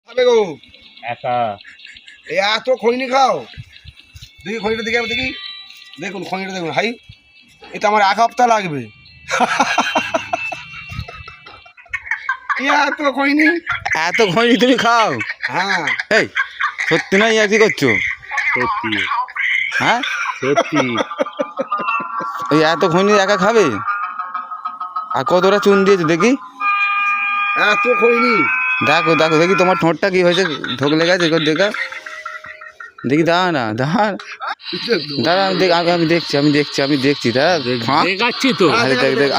খাবে গো একা এই এত খৈনি খাও দেখি খৈনিটা দেখি দেখি দেখুন খৈনিটা দেখুন হাই এটা আমার 1 সপ্তাহ লাগবে এত খৈনি তুমি খাও? হ্যাঁ এই সত্যি না ইয়া কি করছো? সত্যি হ্যাঁ সত্যি এই এত খৈনি একা খাবে? আর কতটা চুন দিয়েছো দেখি? এত খৈনি দেখো দেখো দেখি তোমার ঠোঁটটা কি হয়েছে, ঢোকলে গেছে দেখা দেখি। দাঁড়া না দাঁড়া দাঁড়া আমি দেখছি দাঁড়া। দেখাচ্ছি তো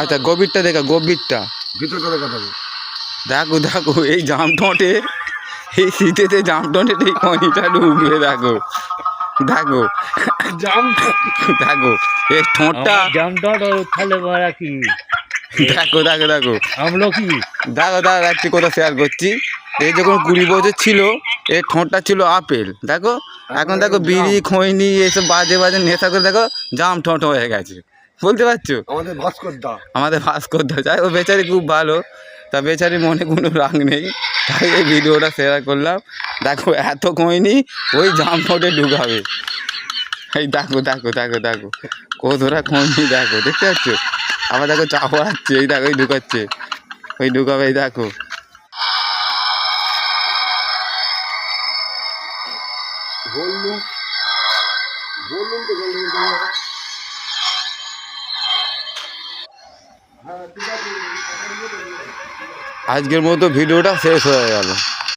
আচ্ছা গভীরটা দেখা, গভীরটা ভিতরটা দেখা যাবে। দেখো দেখো এই জাম ঠোঁটে, এই শীতেতে জাম ঠোঁটে এই খনিটা ঢুকবে। দেখো দেখো জাম দেখো এই ঠোঁটটা জামটা তাহলে মারা কি দেখো দেখো দেখো আমলকি দেখো দেখো একটি কথা শেয়ার করছি। এই যখন 20 বছর ছিল এর ঠোঁটটা ছিল আপেল, দেখো এখন দেখো বিড়ি খৈনি এইসব বাজে বাজে নেশা করে দেখো জাম ঠোঁট হয়ে গেছে। বলতে পারছো? আমাদের ভাস্কর দা যাই ও বেচারি খুব ভালো, তা বেচারি মনে কোনো রাগ নেই, তাই এই ভিডিওটা শেয়ার করলাম। দেখো এত খৈনি ওই জাম ঠোঁটে ঢুকাবে। এই দেখো দেখো দেখো দেখো কতটা খৈনি দেখো, দেখতে পাচ্ছ? আবার দেখো চা পড়াচ্ছে, এই দেখো এই ঢুকাচ্ছে, ওই ঢুকাবে, এই দেখো। আজকের মতো ভিডিওটা শেষ হয়ে গেল।